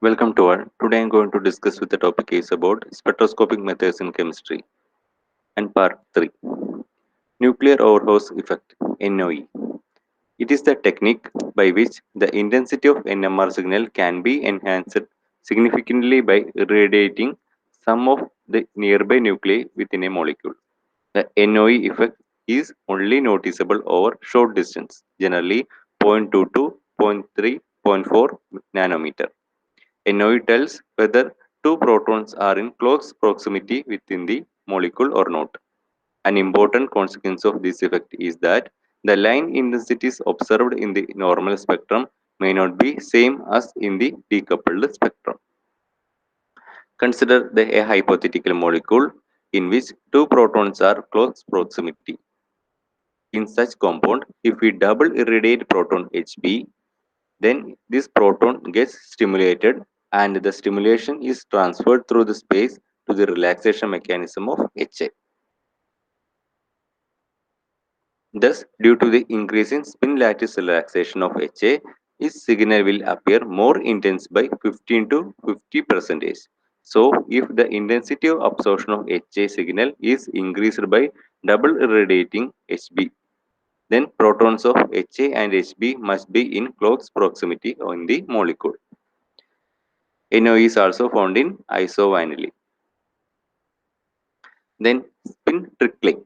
Welcome to all. Today I'm going to discuss with the topic is about spectroscopic methods in chemistry and part 3. Nuclear overhouse effect NOE. It is the technique by which the intensity of NMR signal can be enhanced significantly by irradiating some of the nearby nuclei within a molecule. The NOE effect is only noticeable over short distance, generally zero point 0.2 to zero point 0.3, zero point 4 nanometer. NOE tells whether two protons are in close proximity within the molecule or not. An important consequence of this effect is that the line intensities observed in the normal spectrum may not be same as in the decoupled spectrum. Consider a hypothetical molecule in which two protons are close proximity. In such compound, if we double irradiate proton Hb, then this proton gets stimulated and the stimulation is transferred through the space to the relaxation mechanism of Ha. Thus, due to the increase in spin lattice relaxation of Ha, its signal will appear more intense by 15 to 50%. So, if the intensity of absorption of Ha signal is increased by double irradiating Hb, then protons of Ha and Hb must be in close proximity in the molecule. NO is also found in isovanillin. Then spin trickling.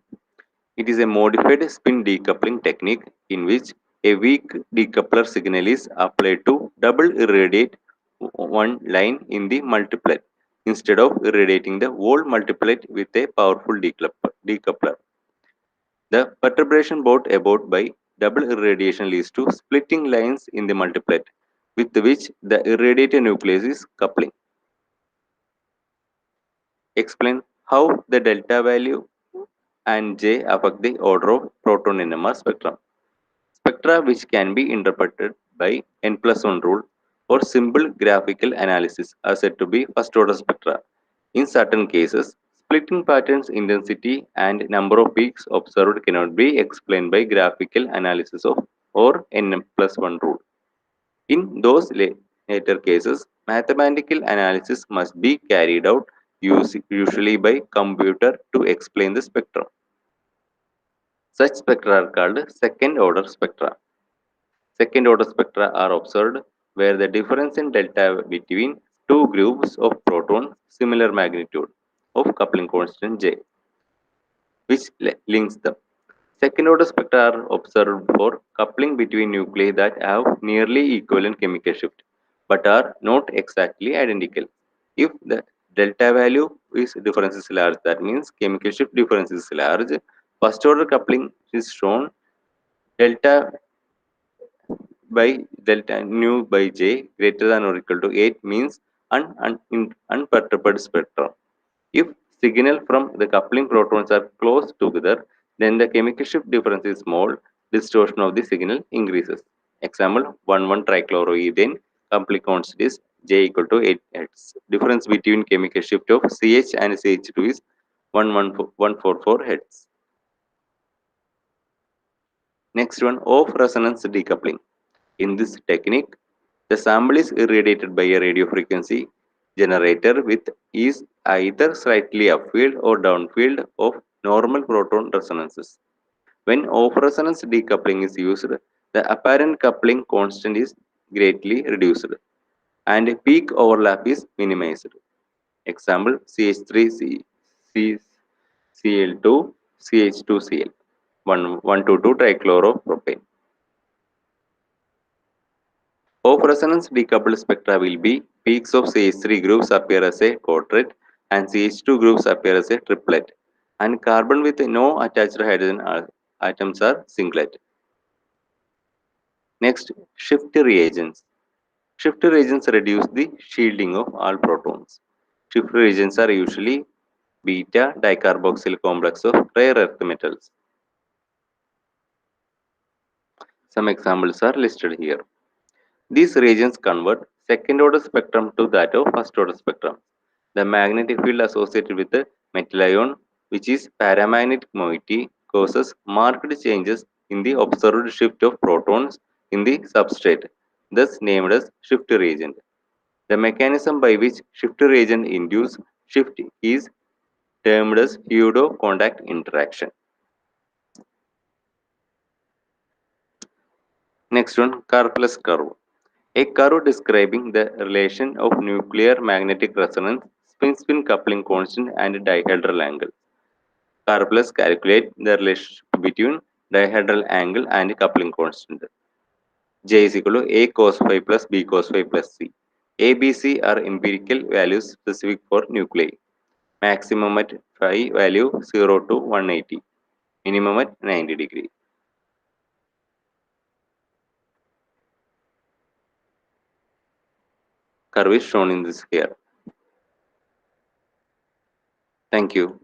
It is a modified spin decoupling technique in which a weak decoupler signal is applied to double irradiate one line in the multiplet instead of irradiating the whole multiplet with a powerful decoupler. The perturbation brought about by double irradiation leads to splitting lines in the multiplet with which the irradiated nucleus is coupling. Explain how the delta value and J affect the order of proton NMR spectrum. Spectra which can be interpreted by n plus 1 rule or simple graphical analysis are said to be first order spectra. In certain cases, splitting patterns, intensity, and number of peaks observed cannot be explained by graphical analysis of or n plus 1 rule. In those later cases, mathematical analysis must be carried out usually by computer to explain the spectrum. Such spectra are called second order spectra. Second order spectra are observed where the difference in delta between two groups of protons similar magnitude of coupling constant J, which links them. Second order spectra are observed for coupling between nuclei that have nearly equivalent chemical shift but are not exactly identical. If the delta value is difference is large, that means chemical shift difference is large. First order coupling is shown delta by delta nu by j greater than or equal to 8 means unperturbed spectrum. If signal from the coupling protons are close together, then the chemical shift difference is small, distortion of the signal increases. Example 1,1 trichloroethane coupling constant is J equal to 8 Hz. Difference between chemical shift of CH and CH2 is 144 Hz. Next one, off resonance decoupling. In this technique, the sample is irradiated by a radio frequency generator with is either slightly upfield or downfield of normal proton resonances. When off-resonance decoupling is used, the apparent coupling constant is greatly reduced and peak overlap is minimized. Example CH3 Cl2 CH2Cl 1,2,2 trichloropropane. Of resonance decoupled spectra will be peaks of CH3 groups appear as a quadret and CH2 groups appear as a triplet, and carbon with no attached hydrogen atoms are singlet. Next, shift reagents. Shift reagents reduce the shielding of all protons. Shift reagents are usually beta dicarboxyl complex of rare earth metals. Some examples are listed here. These reagents convert second order spectrum to that of first order spectrum. The magnetic field associated with the metal ion, which is paramagnetic moiety, causes marked changes in the observed shift of protons in the substrate, thus named as shift reagent. The mechanism by which shift reagent induce shift is termed as pseudo-contact interaction. Next one, Karplus curve. A curve describing the relation of nuclear magnetic resonance, spin-spin coupling constant, and dihedral angle. Karplus calculate the relationship between dihedral angle and coupling constant. J is equal to A cos phi plus B cos phi plus C. A, B, C are empirical values specific for nuclei. Maximum at phi value 0 to 180. Minimum at 90 degree. Curve is shown in this here. Thank you.